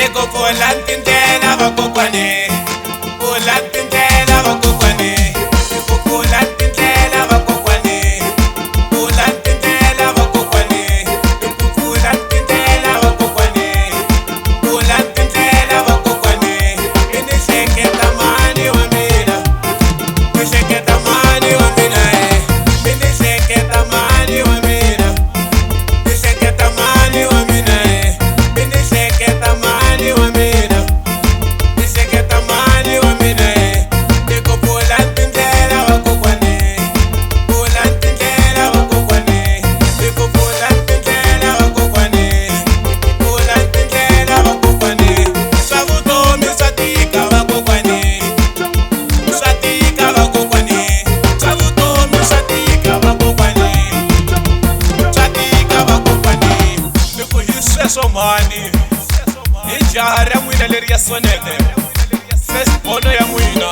Eko volantindlela vakokwani, volantindlela vakokwani, eko volantindlela vakokwani, volantindlela vakokwani, eko volantindlela vakokwani, volantindlela vakokwani. Ini hleketa mani wa mina, ni hleketa mani wa mina, ini hleketa mani wa mina, ni hleketa mani wa mina, ini hleketa mani wa mina, ni hleketa mani wa mina. Eko volantindlela vakokwani, volantindlela vakokwani, eko volantindlela vakokwani, volantindlela vakokwani. Swa vutomi swa tika vakokwani, swa tika vakokwani, swa vutomi swa tika vakokwani, swa tika vakokwani. Loko hi sweswo mani, hi jaha ra n'wina leri ya sonete, first bono ya n'wina.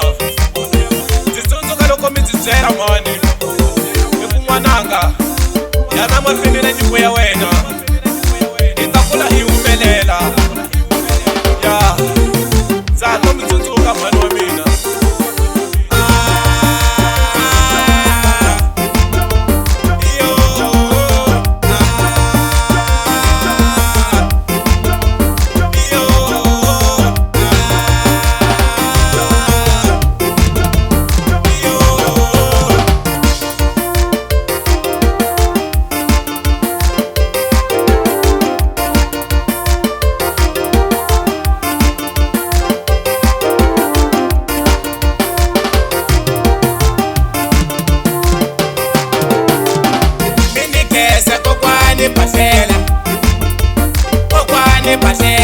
Ndzi tsundzuka loko mi ndzi byela mani, hi ku n'wananga yana mahlweni na nyiko ya wena, hi ta kula hi humelela. Ya ndza ha to mi tsundzuka mhani wa mina. Kokwani pasela, kokwani pasela.